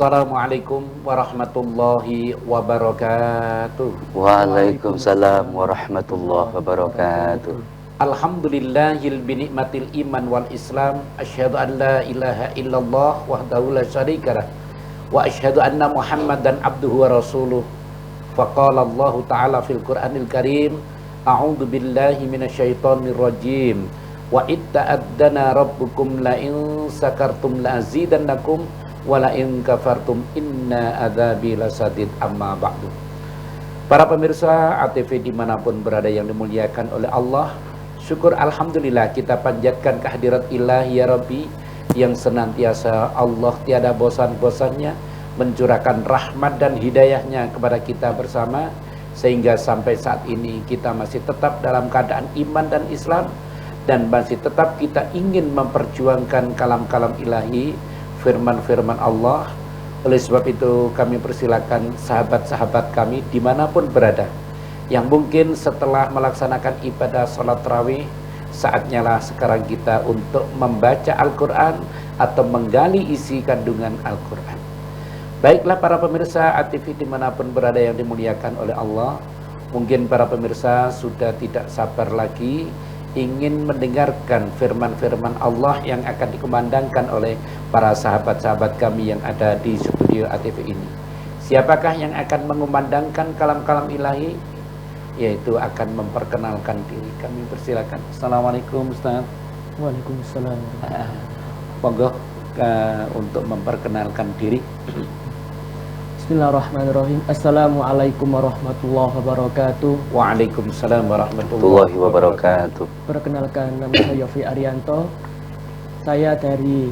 Assalamualaikum warahmatullahi wabarakatuh. Waalaikumsalam warahmatullahi wabarakatuh. Alhamdulillahil binikmatil iman wal islam. Asyhadu an la ilaha illallah wahdahu la syarikalah. Wa asyhadu anna muhammadan abduhu wa rasuluh. Faqala Allah ta'ala fil Qur'anil Karim, a'udzu billahi minasyaitonir rajim. Wa itta'addana rabbukum la in sakartum la azidannakum wala in kafartum inna adzabi lasadid amma ba'du. Para pemirsa ATV dimanapun berada yang dimuliakan oleh Allah, syukur alhamdulillah kita panjatkan kehadirat ilahi ya Rabbi, yang senantiasa Allah tiada bosan-bosannya mencurahkan rahmat dan hidayahnya kepada kita bersama, sehingga sampai saat ini kita masih tetap dalam keadaan iman dan Islam, dan masih tetap kita ingin memperjuangkan kalam-kalam ilahi, firman-firman Allah. Oleh sebab itu kami persilakan sahabat-sahabat kami dimanapun berada, yang mungkin setelah melaksanakan ibadah sholat tarawih, saatnya lah sekarang kita untuk membaca Al-Quran atau menggali isi kandungan Al-Quran. Baiklah para pemirsa ATV dimanapun berada yang dimuliakan oleh Allah, mungkin para pemirsa sudah tidak sabar lagi ingin mendengarkan firman-firman Allah yang akan dikumandangkan oleh para sahabat-sahabat kami yang ada di studio ATV ini. Siapakah yang akan mengumandangkan kalam-kalam ilahi? Yaitu akan memperkenalkan diri. Kami persilakan. Assalamualaikum Ustaz. Waalaikumsalam. Monggo untuk memperkenalkan diri. Bismillahirrahmanirrahim. Assalamualaikum warahmatullahi wabarakatuh. Waalaikumsalam warahmatullahi wabarakatuh. Perkenalkan, nama saya Yofi Arianto. Saya dari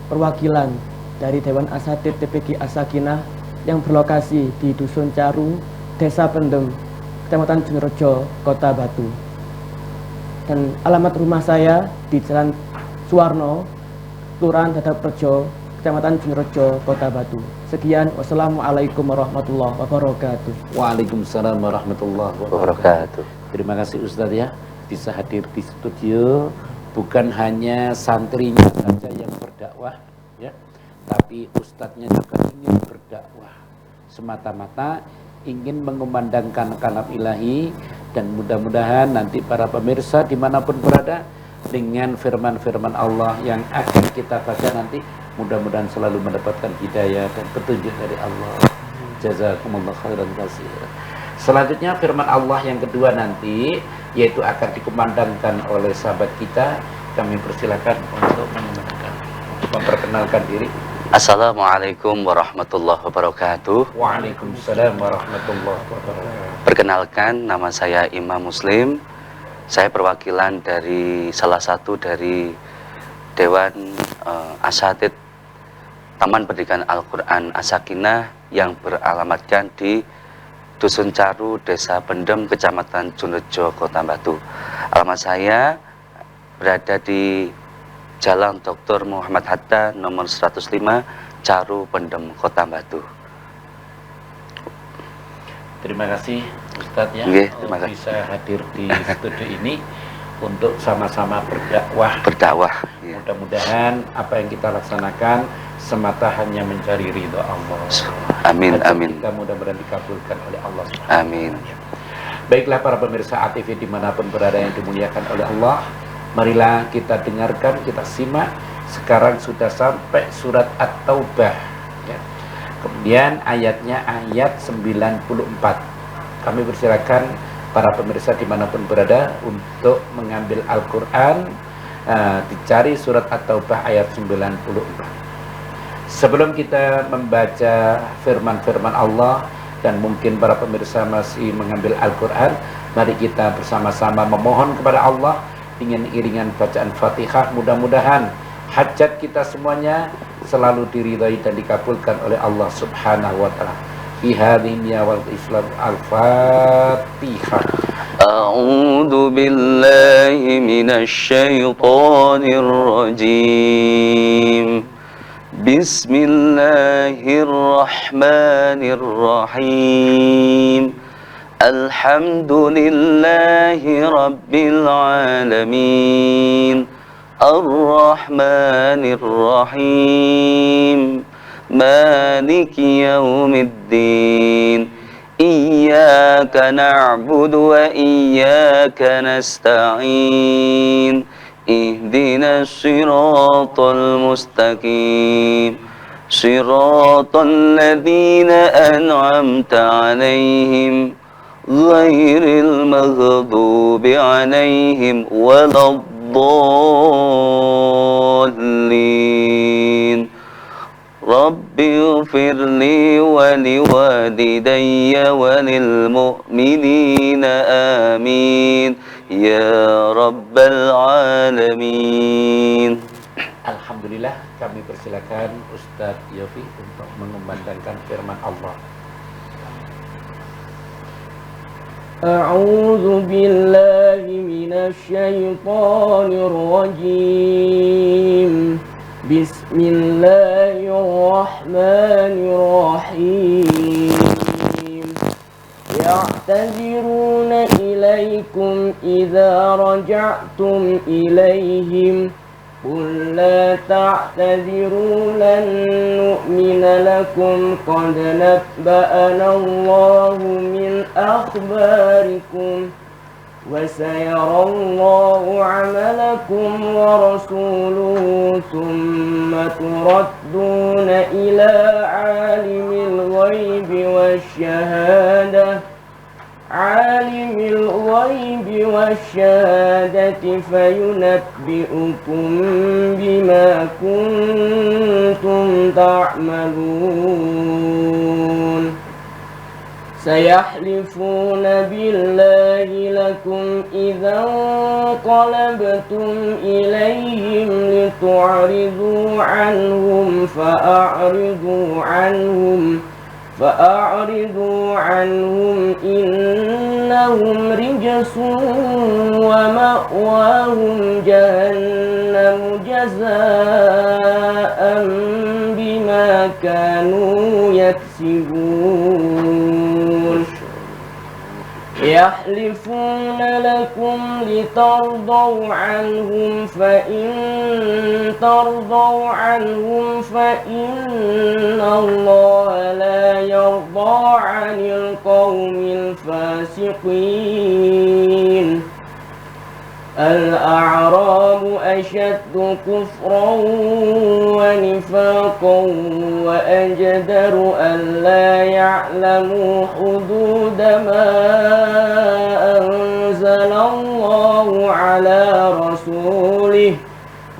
perwakilan dari Dewan Asatidz TPQ As-Sakinah yang berlokasi di Dusun Caru, Desa Pendem, Kecamatan Junerejo, Kota Batu. Dan alamat rumah saya di Jalan Suwarno, Kelurahan Dadaprejo, Kecamatan Junerejo, Kota Batu. Sekian, wassalamualaikum warahmatullahi wabarakatuh. Waalaikumsalam warahmatullahi wabarakatuh. Terima kasih Ustadz ya, bisa hadir di studio. Bukan hanya santrinya saja yang berdakwah ya, tapi Ustadznya juga ingin berdakwah, semata-mata ingin mengumandangkan kalam ilahi. Dan mudah-mudahan nanti para pemirsa dimanapun berada, dengan firman-firman Allah yang akan kita baca nanti, mudah-mudahan selalu mendapatkan hidayah dan petunjuk dari Allah. Jazakumullah khairan katsiran. Selanjutnya firman Allah yang kedua nanti, yaitu akan dikumandangkan oleh sahabat kita. Kami persilakan untuk memperkenalkan diri. Assalamualaikum warahmatullahi wabarakatuh. Waalaikumsalam warahmatullahi wabarakatuh. Perkenalkan, nama saya Imam Muslim. Saya perwakilan dari salah satu dari Dewan Asatidz Taman Pendidikan Al-Quran As-Sakinah yang beralamatkan di Dusun Caru, Desa Pendem, Kecamatan Junerejo, Kota Batu. Alamat saya berada di Jalan Dr. Muhammad Hatta nomor 105, Caru, Pendem, Kota Batu. Terima kasih Ustadz ya, terima kasih. bisa hadir di studio ini untuk sama-sama berdakwah. Ya. Mudah-mudahan apa yang kita laksanakan semata hanya mencari ridho Allah. Amin, amin. Kita mudah-mudahan dikabulkan oleh Allah. Amin. Baiklah para pemirsa ATV dimanapun berada yang dimuliakan oleh Allah, marilah kita dengarkan, kita simak. Sekarang sudah sampai surat At-Taubah ya. Kemudian ayatnya ayat 94. Kami persilakan para pemirsa dimanapun berada untuk mengambil Al-Quran, dicari surat At-Taubah ayat 94. Sebelum kita membaca firman-firman Allah, dan mungkin para pemirsa masih mengambil Al-Quran, mari kita bersama-sama memohon kepada Allah dengan iringan bacaan Fatihah. Mudah-mudahan hajat kita semuanya selalu diridhai dan dikabulkan oleh Allah Subhanahu wa ta'ala. Fi hadhihi wal Islam. Al-Fatihah. A'udzu billahi minasy syaithanir rajim. Bismillahirrahmanirrahim. Alhamdulillahi rabbil alamin. Ar-Rahmanir Rahim. مالك يوم الدين إياك نعبد وإياك نستعين اهدنا الصراط المستقيم صراط الذين أنعمت عليهم غير المغضوب عليهم ولا الضالين رب اغفر لي ولوالدي وللمؤمنين آمين يا رب العالمين. Alhamdulillah, kami persilakan Ustadz Yofi untuk mengumandangkan firman Allah. أعوذ بالله من الشيطان الرجيم بسم الله الرحمن الرحيم يعتذرون إليكم إذا رجعتم إليهم قل لا تعتذروا لن نؤمن لكم قد نبأنا الله من أخباركم وسيرى الله عملكم ورسوله ثم تردون إلى عالم الغيب والشهادة فينبئكم بما كنتم تعملون سيحلفون بالله لكم إذا انقلبتم إليهم لتعرضوا عنهم فأعرضوا عنهم إنهم رجس ومأواهم جهنم جزاء بما كانوا يكسبون يحلفون لكم لترضوا عنهم فإن ترضوا عنهم فإن الله لا يرضى عن القوم الفاسقين الأعراب أشد كفرا ونفاقا وأجدر ألا يعلموا حدود ما أنزل الله على رسوله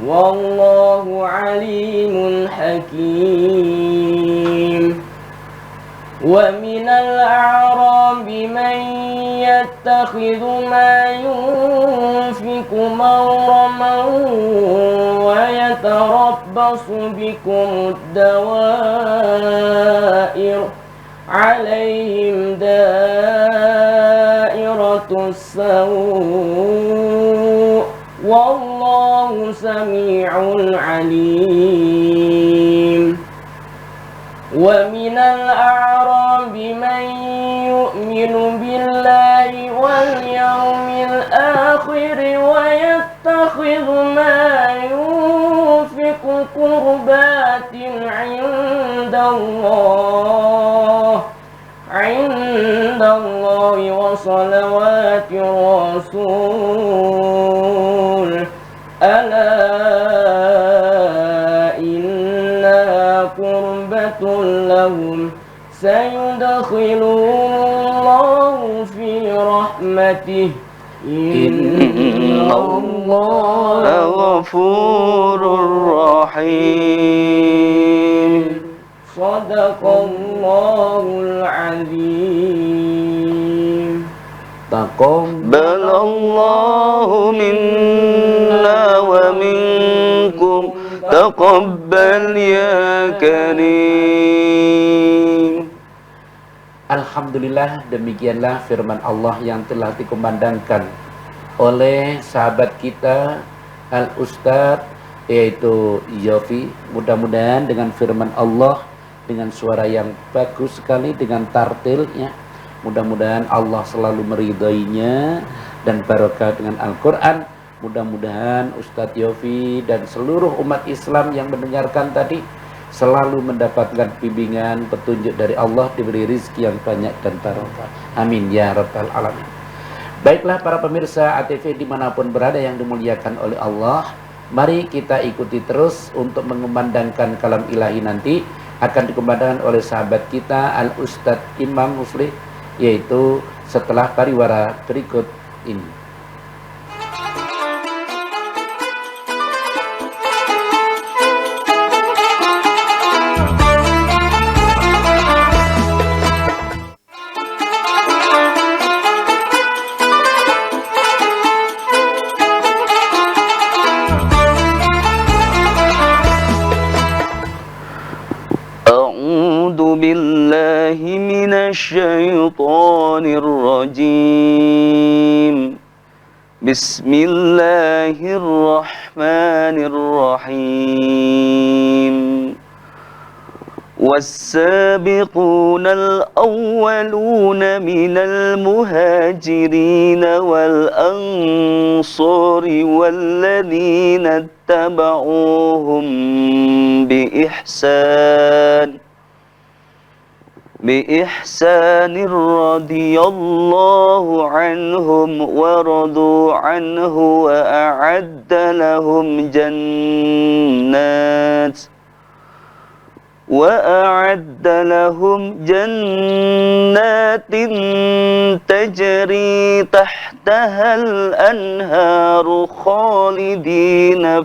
والله عليم حكيم ومن الأعراب من يتخذ ما ينفق مغرما ويتربص بكم الدوائر عليهم دائرة السوء والله سميع عليم ومن الأعراب من يؤمن بالله واليوم الآخر ويتخذ ما ينفق قربات عند الله وصلوات الرسول ألا إنها قربة لهم سيدخلهم الله في رحمته إن الله غفور رحيم صدق الله العظيم تقبل الله منا ومنكم تقبل يا كريم. Alhamdulillah, demikianlah firman Allah yang telah dikumandangkan oleh sahabat kita Al-Ustadz yaitu Yofi. Mudah-mudahan dengan firman Allah dengan suara yang bagus sekali, dengan tartilnya, mudah-mudahan Allah selalu meridainya dan barokah dengan Al-Quran. Mudah-mudahan Ustadz Yofi dan seluruh umat Islam yang mendengarkan tadi selalu mendapatkan bimbingan, petunjuk dari Allah, diberi rizki yang banyak dan barokah. Amin ya rabbal alamin. Baiklah para pemirsa ATV dimanapun berada yang dimuliakan oleh Allah, mari kita ikuti terus untuk mengumandangkan kalam ilahi nanti akan dikumandangkan oleh sahabat kita Al-Ustadz Imam Muslim, yaitu setelah pariwara berikut ini. A'udzu billahi minasyaitonir rajim. Bismillahirrahmanirrahim. والسابقون الأولون من المهاجرين والأنصار والذين اتبعوهم بإحسان رضي الله عنهم ورضوا عنه وأعد لهم جنات تجري تحتها الأنهار خالدين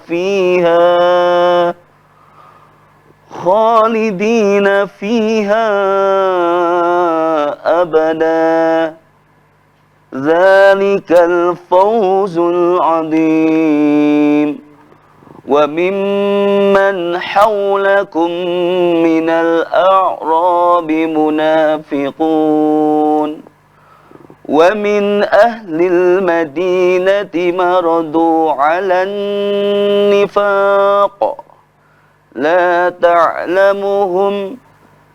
فيها أبدا ذلك الفوز العظيم وممن حولكم من الأعراب منافقون ومن أهل المدينة مرضوا على النفاق لا تعلمهم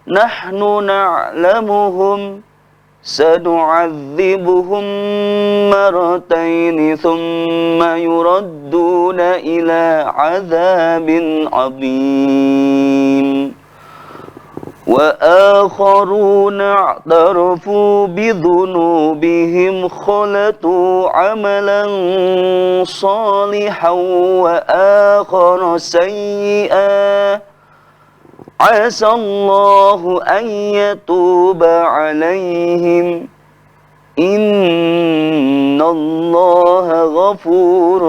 نحن نعلمهم سنعذبهم مرتين ثم يردون إلى عذاب عظيم وآخرون اعترفوا بذنوبهم خلطوا عملا صالحا وآخر سيئا عسى الله أن يتوب عليهم إن الله غفور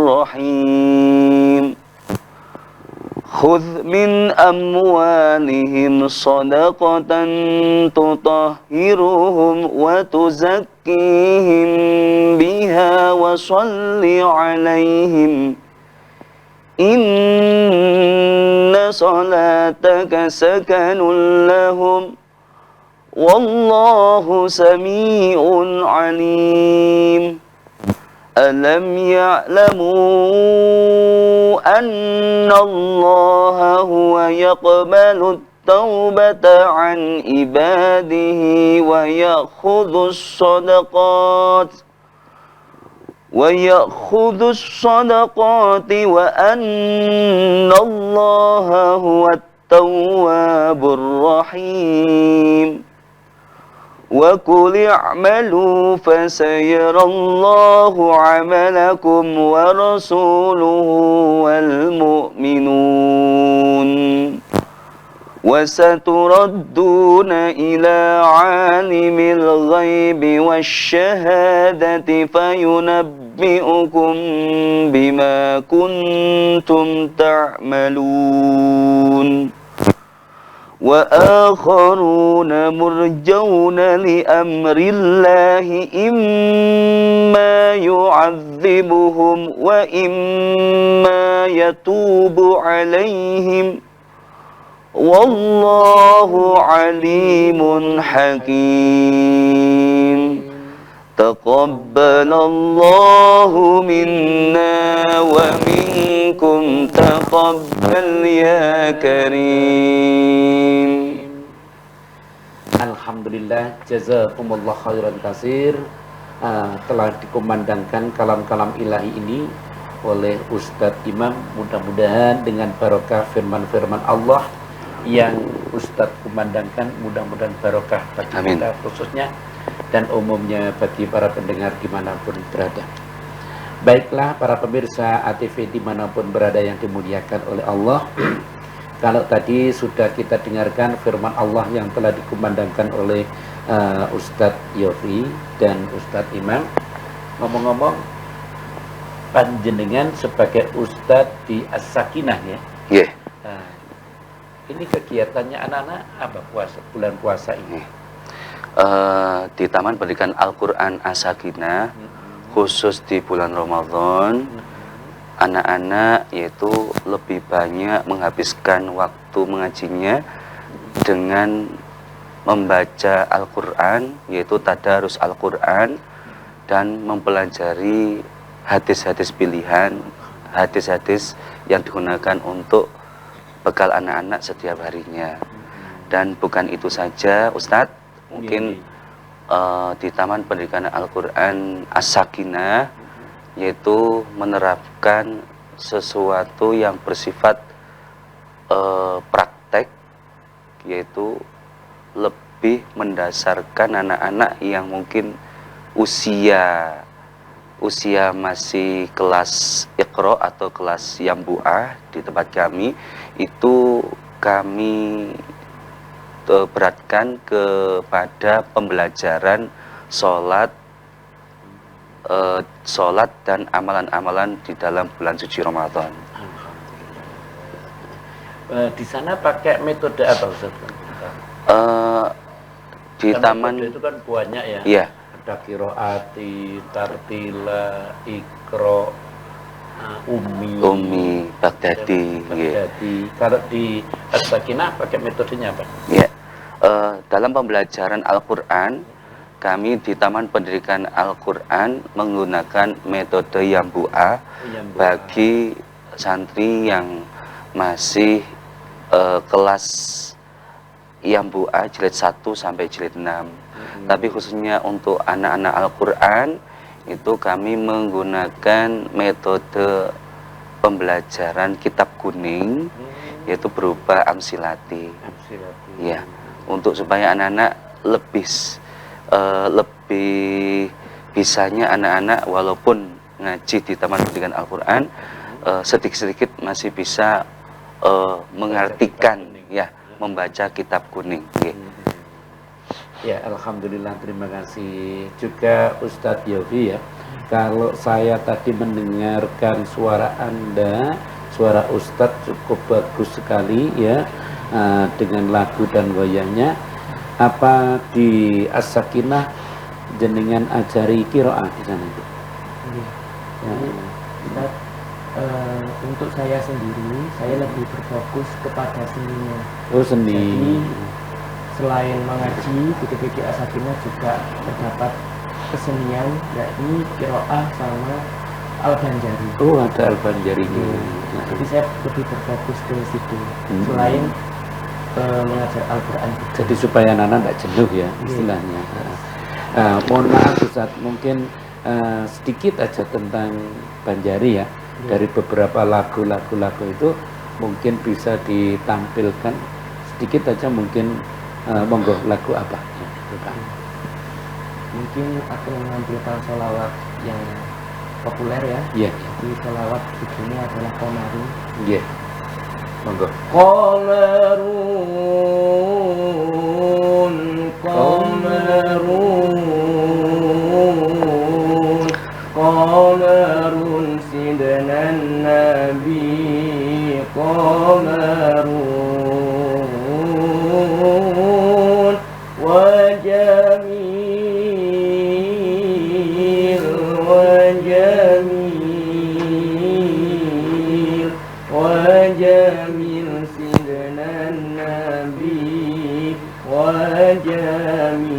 رحيم خذ من أموالهم صدقة تطهرهم وتزكيهم بها وصل عليهم إن صلاتك سكن لهم والله سميع عليم ألم يعلموا أن الله هو يقبل التوبة عن عباده ويأخذ الصدقات وأن الله هو التواب الرحيم وقل اعملوا فسيرى الله عملكم ورسوله والمؤمنون وستردون إلى عالم الغيب والشهادة فينبئكم بما كنتم تعملون وآخرون مرجون لأمر الله إما يعذبهم وإما يتوب عليهم والله عليم حكيم تقبل الله منا ومنكم تقبل يا كريم. Alhamdulillah, jazakumullah khairan katsir. Telah dikumandangkan kalam-kalam ilahi ini oleh Ustadz Imam. Mudah-mudahan dengan barokah firman-firman Allah yang Ustadz kumandangkan mudah-mudahan barokah bagi Amin. kita khususnya dan umumnya bagi para pendengar dimanapun berada. Baiklah para pemirsa ATV dimanapun berada yang dimuliakan oleh Allah. Kalau tadi sudah kita dengarkan firman Allah yang telah dikumandangkan oleh Ustadz Yofi dan Ustadz Imam. Ngomong-ngomong, panjenengan sebagai Ustadz di As-Sakinah ya. Yeah. Ini kegiatannya anak-anak apa bulan puasa ini? Di Taman Pendidikan Al-Quran As-Sakinah, khusus di bulan Ramadan, anak-anak yaitu lebih banyak menghabiskan waktu mengajinya dengan membaca Al-Quran, yaitu tadarus Al-Quran, dan mempelajari hadis-hadis pilihan, hadis-hadis yang digunakan untuk bekal anak-anak setiap harinya. Dan bukan itu saja Ustadz, mungkin di Taman Pendidikan Al-Quran As-Sakinah yaitu menerapkan sesuatu yang bersifat praktek, yaitu lebih mendasarkan anak-anak yang mungkin usia masih kelas Iqra atau kelas Yambu'ah di tempat kami, itu kami beratkan kepada pembelajaran sholat dan amalan-amalan di dalam bulan suci Ramadan. Di sana pakai metode apa Ustaz? Di Kan taman metode itu kan banyak ya. Iya. Ada kiroati, tartila, ikro, Umi, Baghdadi. Baghdadi. Kalau di As-Sakinah pakai metodenya apa? Ya. Dalam pembelajaran Al-Quran, kami di Taman Pendidikan Al-Quran menggunakan metode Yambu'ah bagi santri yang masih kelas Yambu'ah jilid 1 sampai jilid 6. Tapi khususnya untuk anak-anak Al-Quran itu kami menggunakan metode pembelajaran kitab kuning, yaitu berupa amsilati. Ya, untuk supaya anak-anak lebih bisanya anak-anak walaupun ngaji di Taman Pendidikan Al-Quran sedikit-sedikit masih bisa mengartikan ya, membaca kitab kuning. Ya, alhamdulillah, terima kasih juga Ustadz Yofi ya. Kalau saya tadi mendengarkan suara Anda, suara Ustadz cukup bagus sekali ya, dengan lagu dan goyangnya. Apa di As-Sakinah jenengan ajari qiraah di sana itu? Ya. Ustaz, untuk saya sendiri, saya lebih berfokus kepada seninya. Oh, seni. Jadi, selain mengaji di TPQ As-Sakinah juga terdapat kesenian, yakni qiraah sama Al-Banjari. Oh, ada Al-Banjarinya. Jadi saya lebih berfokus ke situ. Selain mengajar Al-Quran. Jadi supaya anak-anak tidak jenuh ya istilahnya. Mohon maaf Ustaz, mungkin sedikit aja tentang Banjari ya. Dari beberapa lagu-lagu itu mungkin bisa ditampilkan sedikit aja, mungkin monggo lagu apa ya, mungkin aku menampilkan sholawat yang populer ya. Iya. Jadi sholawat judulnya adalah Qomarun. Iya, monggo. Qomarun, Qomarun, Qomarun sidnan nabi, Qomarun wajamil, wajamil, wajamil sidnan nabi, wajamil.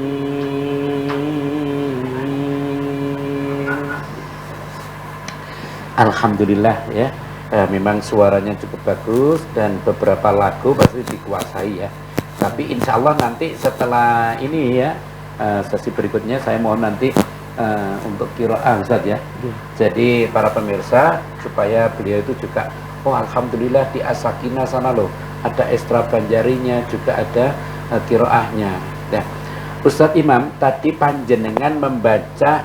Alhamdulillah ya. Memang suaranya cukup bagus dan beberapa lagu pasti dikuasai ya. Tapi insya Allah nanti setelah ini ya, sesi berikutnya saya mohon nanti untuk qiraah Ustaz ya. Jadi para pemirsa supaya beliau itu juga, oh alhamdulillah di As-Sakinah sana loh ada ekstra banjarinya, juga ada qiraahnya. Nah, Ustadz Imam, tadi panjenengan membaca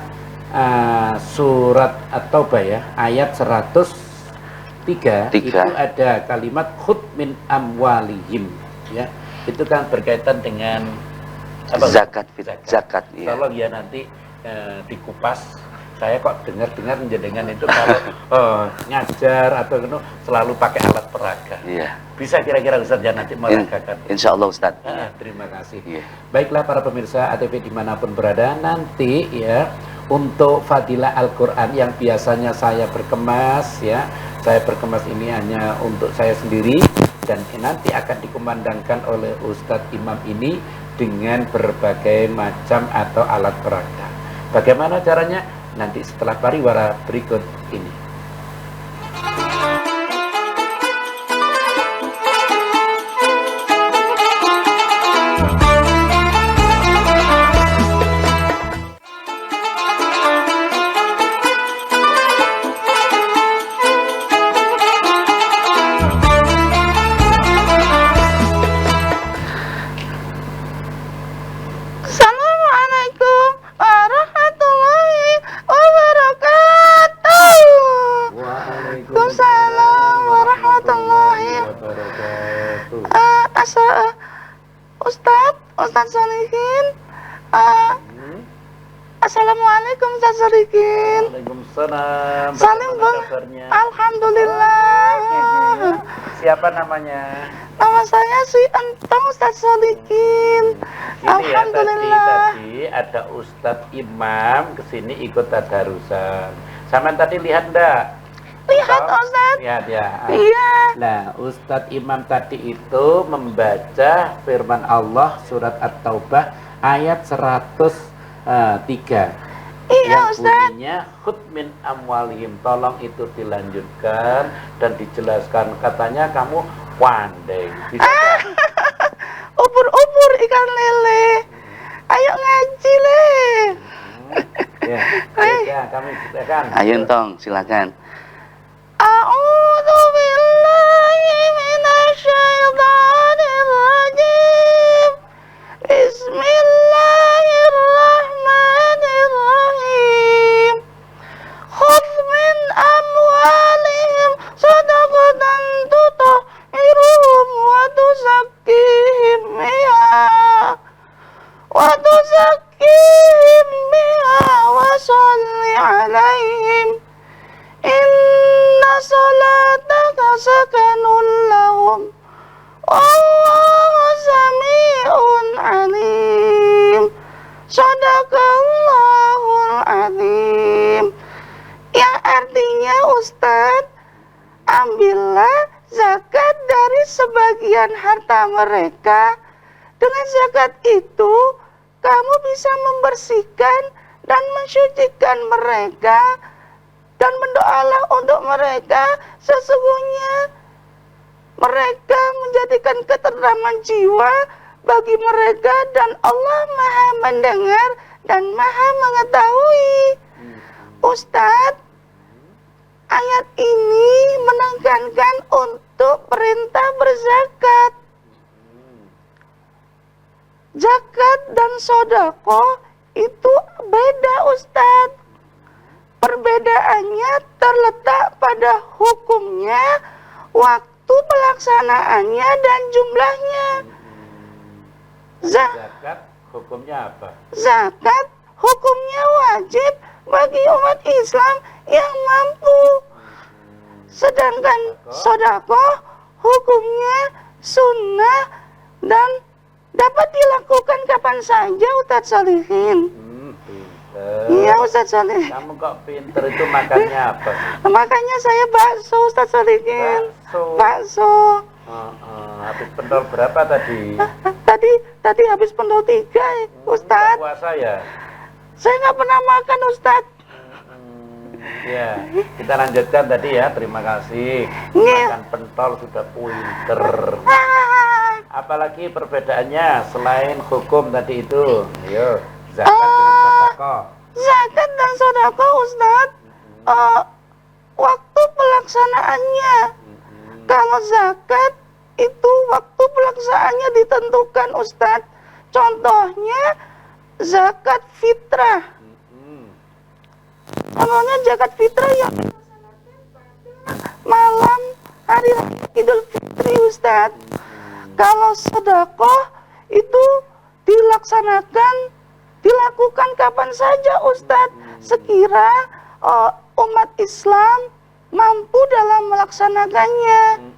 surat At-Taubah ya, ayat 103 itu ada kalimat khud min amwalihim ya. Itu kan berkaitan dengan apa? Zakat, zakat ya. Tolong ya nanti dikupas. Saya kok dengar-dengar jenengan itu kalau ngajar atau selalu pakai alat peraga. Iya. Bisa kira-kira Ustaz ya nanti meragakan. Insya Allah Ustaz. Terima kasih. Iya. Baiklah para pemirsa ATV dimanapun berada, nanti ya untuk fadilah Al-Quran yang biasanya saya berkemas ya, saya berkemas ini hanya untuk saya sendiri, dan nanti akan dikumandangkan oleh Ustadz Imam ini dengan berbagai macam atau alat peraga. Bagaimana caranya? Nanti setelah pariwara berikut ini. Ustadz Solihin, Assalamualaikum Ustadz Solihin. Waalaikumsalam. Salim bang. Alhamdulillah. Siapa namanya? Nama saya Sri Entong Ustadz Solihin. Alhamdulillah. Tadi ada Ustadz Imam kesini ikut tadarusan. Sama tadi lihat enggak? Lihat Ustadz. Lihat ya. Iya. Nah, Ustadz Imam tadi itu membaca firman Allah surat At-Taubah ayat 103. Iya yang Ustadz. bunyinya khud min amwalihim. Tolong itu dilanjutkan dan dijelaskan. Katanya kamu pandai. Ubur-ubur ikan lele. Ayo ngaji le. Ya, kami silakan. Ayo Entong, silakan. A'udzu billahi minasyaitonir rajim. Bismillahirrahmanirrahim. Khudh min amwalihim shadaqatan tutahhiruhum wa tuzakkihim biha wa shalli 'alaihim. Inna salataka sakanun lahum wallahu sami'un alim. Shadaqallahul azim. Yang artinya Ustadz, ambillah zakat dari sebagian harta mereka. Dengan zakat itu kamu bisa membersihkan dan mensucikan mereka. Dan berdoalah untuk mereka, sesungguhnya mereka menjadikan ketentraman jiwa bagi mereka, dan Allah Maha mendengar dan Maha mengetahui. Ustadz, ayat ini menekankan untuk perintah berzakat. Zakat dan sodaqoh itu beda Ustadz. Perbedaannya terletak pada hukumnya, waktu pelaksanaannya, dan jumlahnya. Zakat hukumnya apa? Zakat hukumnya wajib bagi umat Islam yang mampu. Sedangkan sedekah hukumnya sunnah dan dapat dilakukan kapan saja, Ustadz Solihin. Iya Ustadz Solihin. Kamu kok pinter, itu makannya apa? Makanya saya bakso, Ustadz Solihin. Bakso. Habis pentol berapa tadi? Tadi habis pentol 3, Ustadz. Puasa ya? Saya nggak pernah makan, Ustadz. Ya, kita lanjutkan tadi ya. Terima kasih. Makan pentol sudah pinter. Apalagi perbedaannya selain hukum tadi itu? Ayo, zakat dengan sedekah. Zakat dan sedekah, Ustadz, waktu pelaksanaannya. Kalau zakat itu waktu pelaksanaannya ditentukan Ustadz. Contohnya zakat fitrah. Contohnya zakat fitrah yang malam hari raya Idul Fitri Ustadz. Kalau sedekah itu dilakukan kapan saja Ustadz, sekira umat Islam mampu dalam melaksanakannya.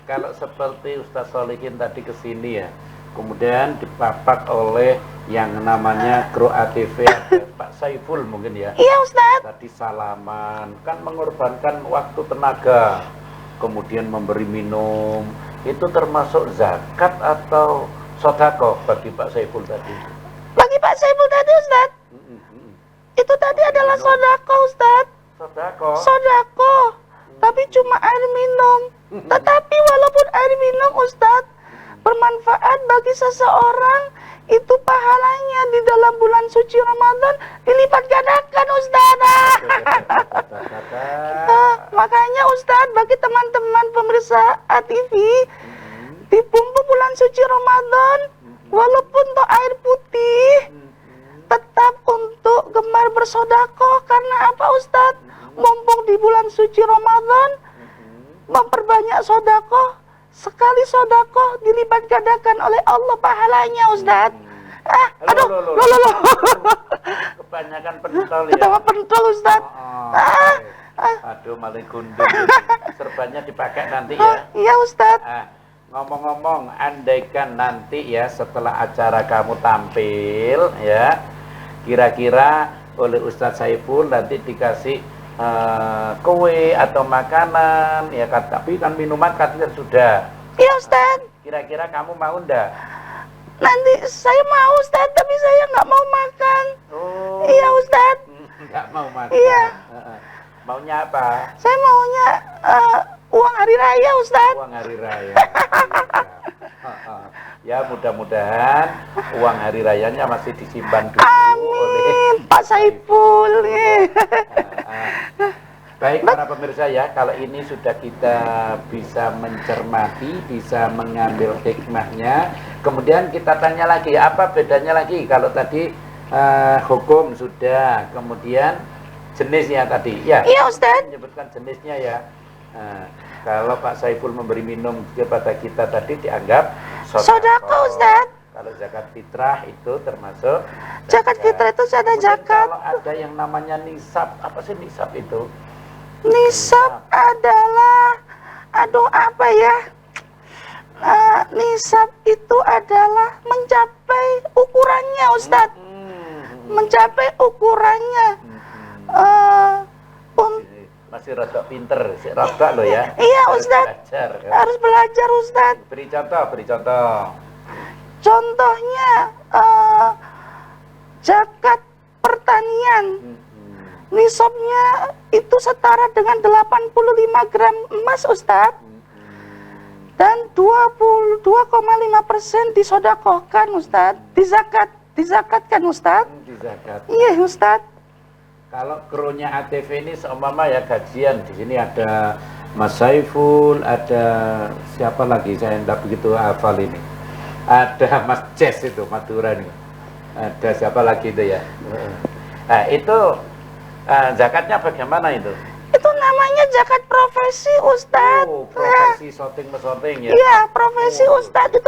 Kalau seperti Ustaz Solihin tadi kesini ya, kemudian dipapak oleh yang namanya Gro ATV, Pak Saiful mungkin ya. Iya Ustadz. Tadi salaman, kan mengorbankan waktu tenaga, kemudian memberi minum, itu termasuk zakat atau sodako bagi Pak Saiful tadi? Bagi Pak Saiful tadi Ustadz, itu tadi adalah sodako Ustadz. Sodako, tapi cuma air minum. Tetapi walaupun air minum Ustadz bermanfaat bagi seseorang, itu pahalanya di dalam bulan suci Ramadan dilipat gandakan Ustadz. Makanya Ustadz, bagi teman-teman pemirsa ATV, di bulan suci Ramadan, walaupun untuk air putih, tetap untuk gemar bersodako. Karena apa Ustadz? Mumpung di bulan suci Ramadan, memperbanyak sodako. Sekali sodako dilipat gandakan oleh Allah pahalanya Ustadz. Loh. Kebanyakan pentol ya. Ketawa pentol Ustadz. Aduh, maling gundul. Serbannya dipakai nanti ya. Iya Ustadz. Ngomong-ngomong, andaikan nanti ya setelah acara kamu tampil ya, kira-kira oleh Ustadz Saiful nanti dikasih kue atau makanan ya kan, tapi kan minuman katanya sudah. Iya Ustadz. Kira-kira kamu mau ndak? Nanti saya mau Ustadz, tapi saya nggak mau makan. Oh. Iya Ustadz. Nggak mau makan. Iya. Maunya apa? Saya maunya uang hari raya Ustadz. Uang hari raya. Ya mudah-mudahan uang hari rayanya masih disimpan dulu oleh Pak Saiful. Baik para pemirsa ya, kalau ini sudah kita bisa mencermati, bisa mengambil hikmahnya. Kemudian kita tanya lagi, apa bedanya lagi kalau tadi hukum sudah, kemudian jenisnya tadi ya. Iya Ustadz. Menyebutkan jenisnya ya. Kalau Pak Saiful memberi minum kepada kita tadi dianggap sodako Ustadz. Kalau zakat fitrah itu termasuk Zakat fitrah itu ada zakat. Kalau ada yang namanya nisab, apa sih nisab itu? Nisab adalah, apa ya? Nisab itu adalah mencapai ukurannya Ustadz. Mencapai ukurannya. Masih rada pinter, rada loh ya. Iya Ustadz. Harus belajar Ustadz. Beri contoh. Contohnya zakat pertanian. Nisabnya itu setara dengan 85 gram emas Ustadz. Dan 22,5% disodakohkan Ustadz. Dizakatkan Ustadz. Dizakat. Iya Ustadz. Kalau krunya ATV ini seumpama ya gajian, di sini ada Mas Saiful, ada siapa lagi, saya tidak begitu hafal ini. Ada Mas Ces itu, Madura nih. Ada siapa lagi itu ya. Nah itu zakatnya bagaimana itu? Itu namanya zakat profesi Ustadz. Oh, profesi sorting ya? Iya, profesi Ustadz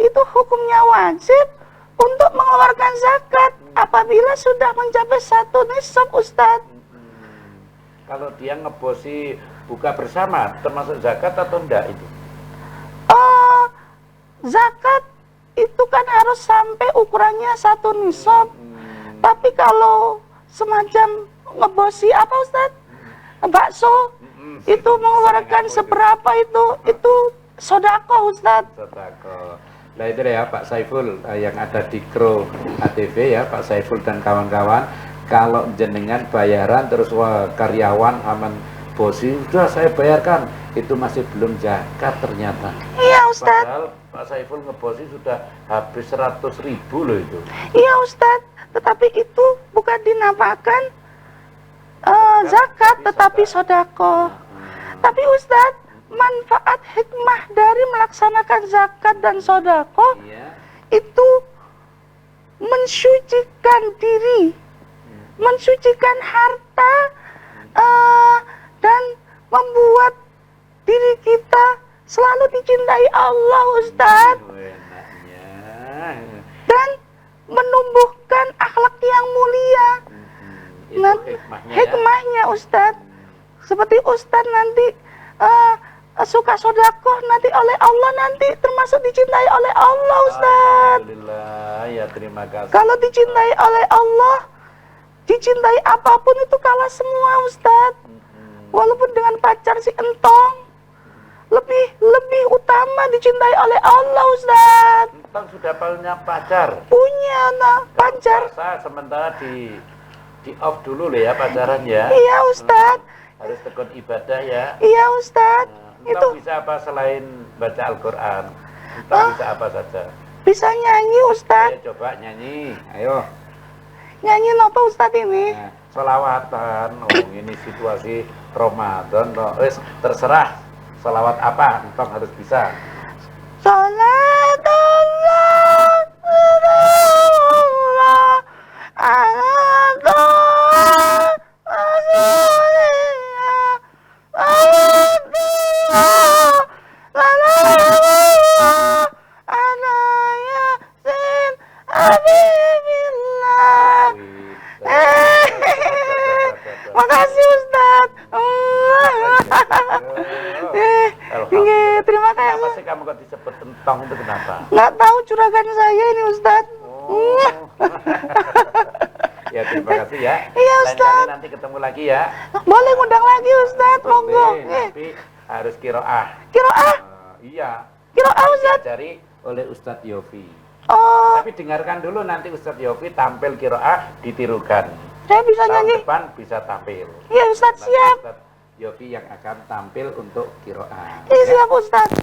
itu hukumnya wajib untuk mengeluarkan zakat apabila sudah mencapai satu nisab Ustadz. Kalau dia ngebosi buka bersama termasuk zakat atau enggak itu? Zakat itu kan harus sampai ukurannya satu nisab. Tapi kalau semacam ngebosi apa Ustadz? Bakso itu mengeluarkan seberapa itu sodako Ustadz. Sodako. Nah itu ya Pak Saiful yang ada di Kro ATV ya, Pak Saiful dan kawan-kawan. Kalau jenengan bayaran terus karyawan aman bosi sudah saya bayarkan, itu masih belum zakat ternyata. Iya Ustadz. Padahal Pak Saiful ngebosi sudah habis 100.000 loh itu. Iya Ustadz. Tetapi itu bukan dinamakan zakat, tetapi sodako. Tapi Ustadz, manfaat hikmah dari melaksanakan zakat dan sodako Iya. itu mensucikan diri, mensucikan harta, dan membuat diri kita selalu dicintai Allah, Ustadz, Enaknya. dan menumbuhkan akhlak yang mulia. Itu Nah, hikmahnya ya. hikmahnya, Ustadz, seperti Ustadz nanti suka sodakoh nanti oleh Allah, nanti termasuk dicintai oleh Allah, Ustadz. Alhamdulillah, ya terima kasih. Kalau dicintai oleh Allah, dicintai apapun itu kalah semua, Ustadz. Walaupun dengan pacar si entong, lebih utama dicintai oleh Allah, Ustadz. Entong sudah punya pacar. Punya pacar. Puasa sementara di off dulu loh ya pacaran ya. Iya, Ustadz. Harus tekun ibadah ya. Iya, Ustadz. Itu Entong bisa apa selain baca Al-Quran? Entong bisa apa saja? bisa nyanyi, Ustadz. Ayo coba nyanyi, ayo. Nyanyi apa, Ustadz ini? Nah, selawatan, ini situasi Ramadan, terserah. Selawat apa, entong harus bisa. Salatullah Rasulullah ala Rasulillah Salatullah Salamullah ala Yasin Habibillah. Makasih, Ustadz. Terima Kenapa kasih. sih kamu kok disebut entong itu kenapa? Nggak tahu juragan saya ini, Ustadz. Oh. Ya terima kasih ya. Iya, Lain Ustaz. kali nanti ketemu lagi ya. Boleh ngundang lagi, Ustadz, monggo. Boleh, tapi harus kiroah. Kiroah, Iya. kiroah, Ustadz. Diajari oleh Ustadz Yofi. Oh, Tapi dengarkan dulu nanti Ustadz Yofi tampil kiroah ditirukan. saya bisa Tahun nyanyi. depan bisa tampil. Iya, Ustadz, Nanti siap. Ustadz Yofi yang akan tampil untuk kiroah. Iya, siap, Ustadz.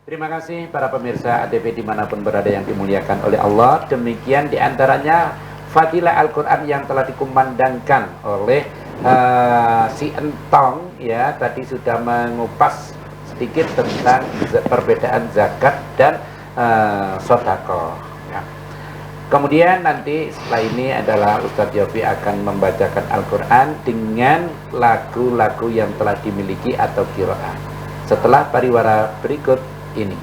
Terima kasih para pemirsa ADP dimanapun berada yang dimuliakan oleh Allah. Demikian diantaranya fadilah Al-Quran yang telah dikumandangkan oleh si Entong ya. Tadi sudah mengupas sedikit tentang perbedaan zakat dan sodako ya. Kemudian nanti setelah ini adalah Ustadz Yofi akan membacakan Al-Quran dengan lagu-lagu yang telah dimiliki atau kiroah. Setelah pariwara berikut ini.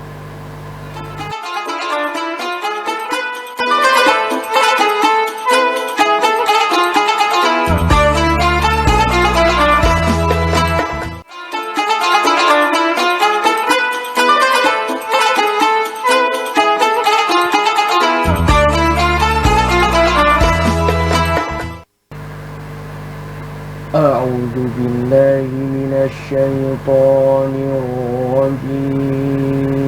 A'udzu billahi minasy syaithanir rajim.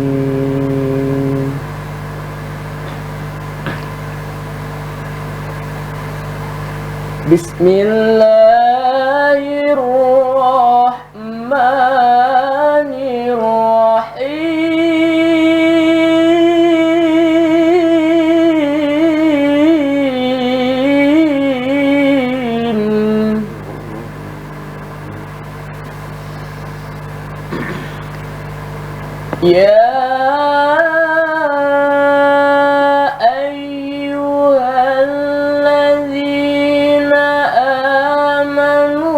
Bismillahirrahmanirrahim. Ya ayyuhalladzina amanu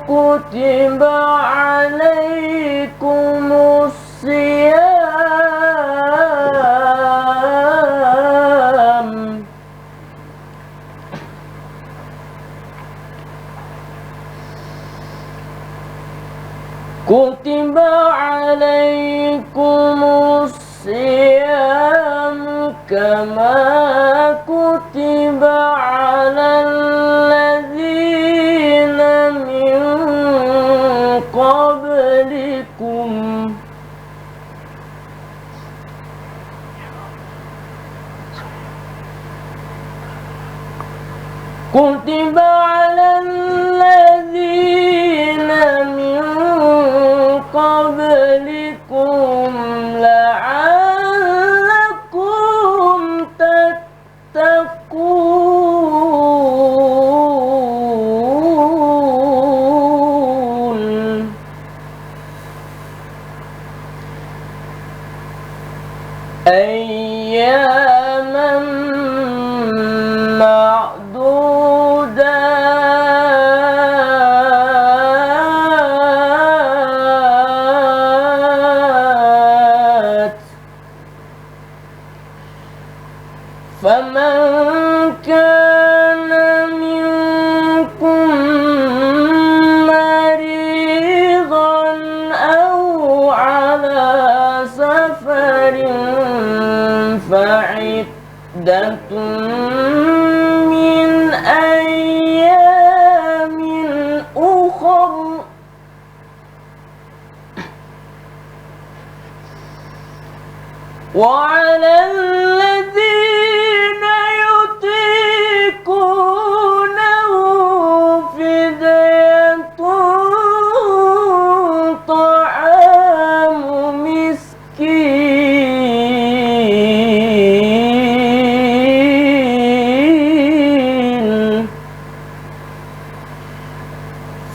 kutiba alaikumus siyam kutiba alaikumus siyam kama kutiba alal ladzina min qablikum kutiba alal ladzina min qablikum la'allakum tattaqun. أياما معدودات فمن كان منكم مريضا أو على سفر فعدة من أيام أخر وعلى الذين يطيقونه فدية طعام مسكين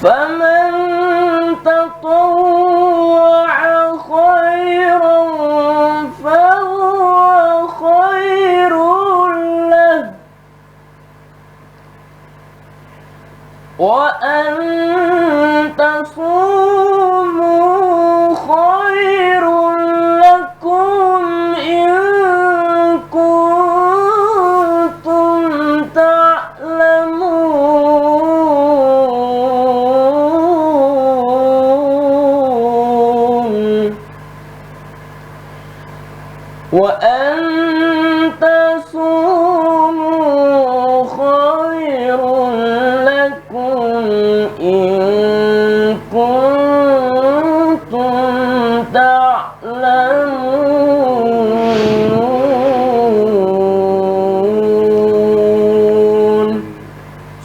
فمن تطوع خيرا فهو خير له وأن تصوموا خير لكم إن كنتم تعلمون وأن تصوموا خير لكم إن كنتم تعلمون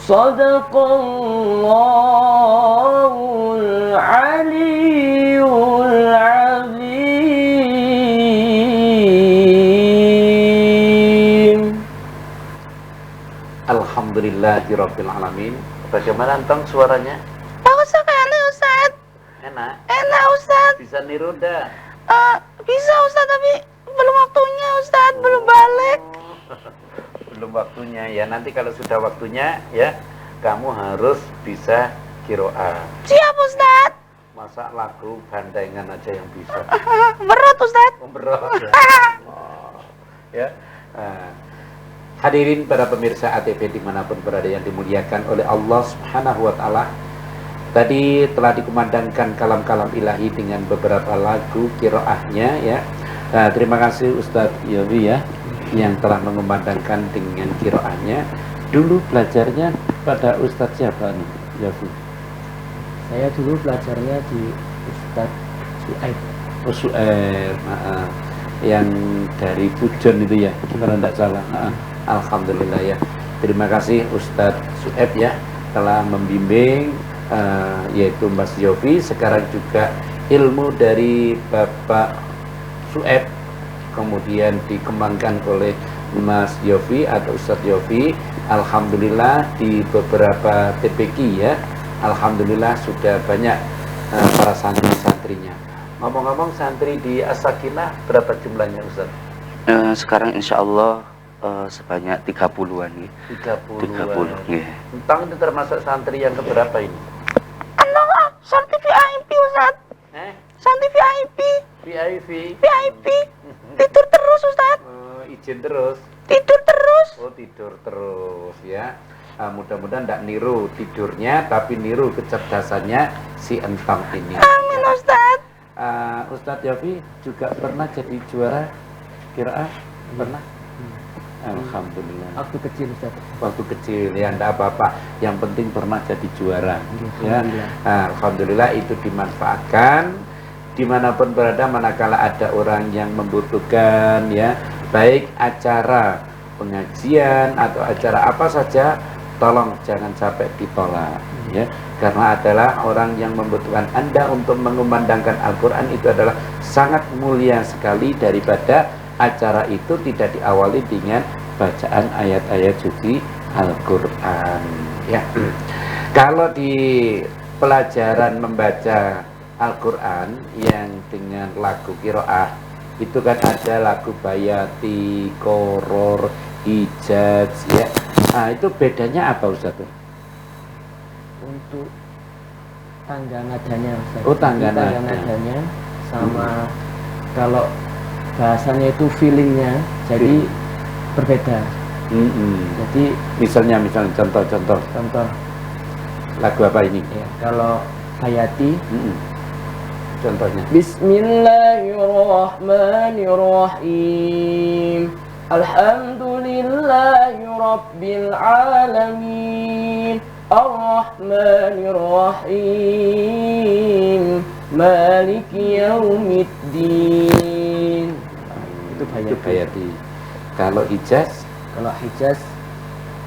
صدق الله العلي العظيم. Alhamdulillahirabbil alamin. Bagaimana Antong suaranya? Bagus sekali Ustaz. Enak? Enak Ustaz. Bisa niru dah? Bisa Ustaz, tapi belum waktunya Ustaz, belum balik. Belum waktunya ya. Nanti kalau sudah waktunya ya, kamu harus bisa kiroah. Siap Ustaz. Masa lagu bandengan aja yang bisa. Berat Ustaz. Berat ya. Oh, ya. Hadirin para pemirsa ATV dimanapun berada yang dimuliakan oleh Allah Subhanahu wa Ta'ala. Tadi telah dikumandangkan kalam-kalam ilahi dengan beberapa lagu kiroahnya ya. Terima kasih Ustadz Yofi ya, yang telah mengumandangkan dengan kiroahnya. Dulu belajarnya pada Ustadz siapa nih, Yofi? Saya dulu belajarnya di Ustadz Su'aib. Oh Su'aib, yang dari Pujon itu ya, kalau tidak salah. Alhamdulillah ya. Terima kasih Ustadz Su'aib ya, telah membimbing yaitu Mas Yofi. Sekarang juga ilmu dari Bapak Su'aib kemudian dikembangkan oleh Mas Yofi atau Ustadz Yofi. Alhamdulillah di beberapa TPQ ya, alhamdulillah sudah banyak para santri-santrinya. Ngomong-ngomong, santri di As-Sakinah berapa jumlahnya Ustadz? Sekarang insya Allah sebanyak 30-an ya. 30-an. Ya. Entang itu termasuk santri yang keberapa ini? Santri VIP Ustaz. Santri VIP. VIP. VIP. Tidur terus Ustaz. Izin terus. Tidur terus. Oh tidur terus ya. Mudah-mudahan tidak niru tidurnya, tapi niru kecerdasannya si Entang ini. Amin Ustaz. Ustadz Yofi juga pernah jadi juara kiraah? Pernah? Alhamdulillah. Waktu kecil Ustaz. Waktu kecil ya, tidak apa-apa. Yang penting pernah jadi juara. Ya. Alhamdulillah. Alhamdulillah itu dimanfaatkan dimanapun berada, manakala ada orang yang membutuhkan ya, baik acara pengajian atau acara apa saja, tolong jangan sampai ditolak ya, karena adalah orang yang membutuhkan Anda untuk mengumandangkan Al-Quran itu adalah sangat mulia sekali, daripada acara itu tidak diawali dengan bacaan ayat-ayat suci Al-Quran ya. Kalau di pelajaran membaca Al-Quran yang dengan lagu kiroah itu kan ada lagu Bayati, Koror, Hijaz ya. Nah itu bedanya apa Ustaz? Untuk tangga nadanya Ustaz. Oh, tangga nada. Nadanya sama kalau bahasanya itu feelingnya jadi berbeda. Jadi misalnya contoh lagu apa ini? ya, kalau Bayati Contohnya Bismillahirrahmanirrahim Alhamdulillahi Rabbil Alamin Ar-Rahmanirrahim Maliki Yaumiddin. Itu Bayati. Kalau Hijaz? Kalau Hijaz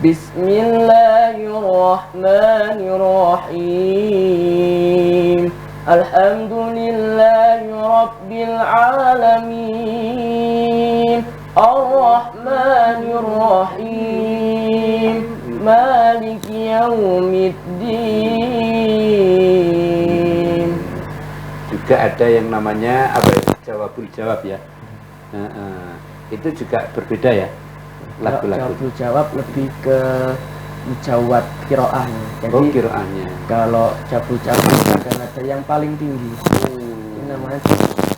Bismillahirrahmanirrahim Alhamdulillahi Rabbil Alamin Ar-Rahmanirrahim Maliki Yaumiddin. Juga ada yang namanya apa ya? Jawabul Jawab ya. Itu juga berbeda ya lagu-lagu. Jawabul Jawab lebih ke mujawad kiroahnya. Jadi kiroahnya. kalau Jawabul Jawab ada yang paling tinggi. Ini namanya Jawabul Jawab.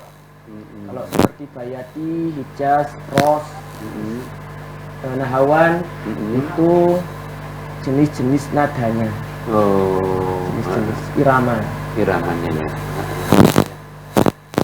Kalau seperti Bayati, Hijaz, Ros, Nahawan itu jenis-jenis nadanya. Jenis-jenis iramanya ya.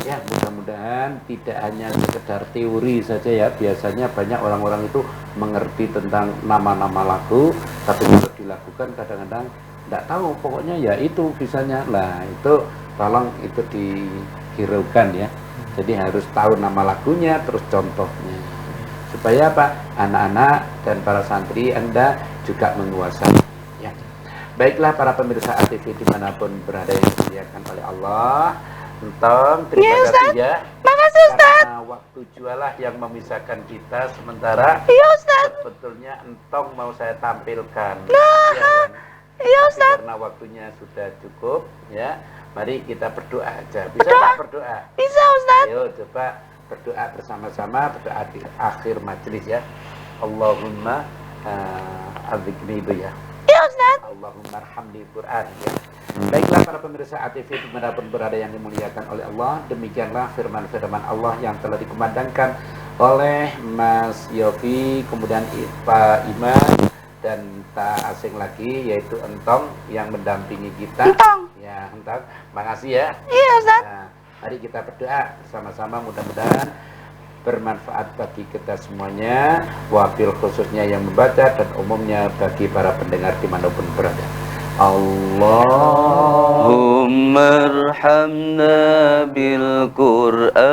Ya mudah-mudahan tidak hanya sekedar teori saja ya. Biasanya banyak orang-orang itu mengerti tentang nama-nama lagu, tapi kalau dilakukan kadang-kadang tidak tahu. Pokoknya ya itu bisanya lah. Itu tolong itu dihiraukan ya. Jadi harus tahu nama lagunya, terus contohnya, supaya apa? Anak-anak dan para santri Anda juga menguasai ya. Baiklah para pemirsa ATV dimanapun berada yang dimuliakan oleh Allah. Entong, terima kasih ya. Makasih Ustaz. Karena waktu jualah yang memisahkan kita sementara. Iya Ustaz. Sebetulnya Entong mau saya tampilkan. Nah, Ya, kan? iya Tapi Ustaz. karena waktunya sudah cukup ya. Mari kita berdoa aja. Bisa nggak berdoa? Bisa Ustaz. Ayo coba berdoa bersama-sama, berdoa di akhir majelis ya. Allahumma adzikni itu ya. Iya Ustaz. Allahumma arhamni Quran ya. Baiklah para pemirsa ATV dimanapun berada yang dimuliakan oleh Allah, demikianlah firman-firman Allah yang telah dikumandangkan oleh Mas Yofi, kemudian Pak Iman, dan tak asing lagi yaitu Entong yang mendampingi kita. Entong. Ya, Entong. Makasih ya. Iya Ustaz. Nah, mari kita berdoa bersama-sama, mudah-mudahan bermanfaat bagi kita semuanya, wabil khususnya yang membaca dan umumnya bagi para pendengar dimanapun berada. Allahumma arhamna bil Qur'an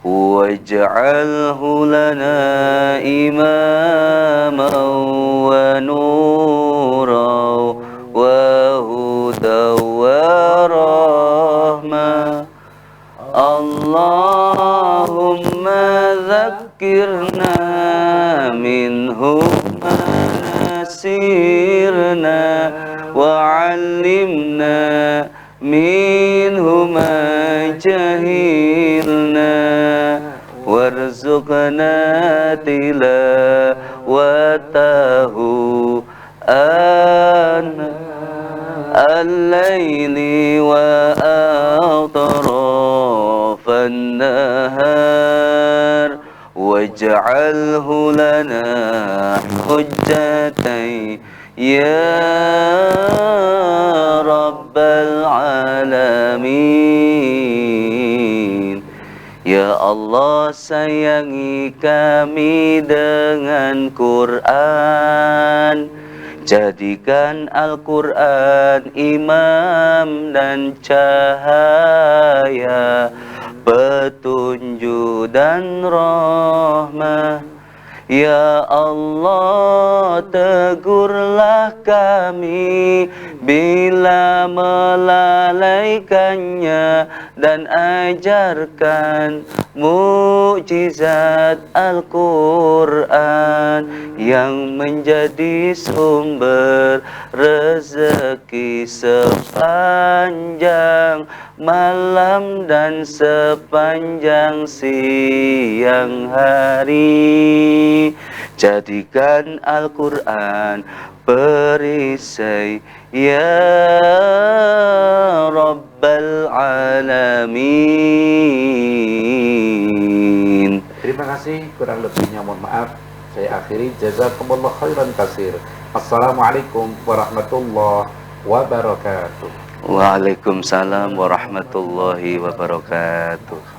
waj'alhu lana imaman wa nuran wa hudan wa rahmah. Allahumma dzakkirna minhu ma nasirna wa 'allimna minhu ma jahilna warzuqna tilawatahu ana al-laili wa atrafan nahar waj'alhu lana hujjatan ya rabbal alamin. Ya Allah, sayangi kami dengan Quran. Jadikan Al-Quran imam dan cahaya, petunjuk dan rahmah. Ya Allah, tegurlah kami bila melalaikannya dan ajarkan mukjizat Al-Quran yang menjadi sumber rezeki sepanjang malam dan sepanjang siang hari. Jadikan Al-Quran perisai ya Rabbal Alamin. Terima kasih, kurang lebihnya mohon maaf. Saya akhiri, jazakumullah khairan katsir. Assalamualaikum warahmatullahi wabarakatuh. Waalaikumsalam warahmatullahi wabarakatuh.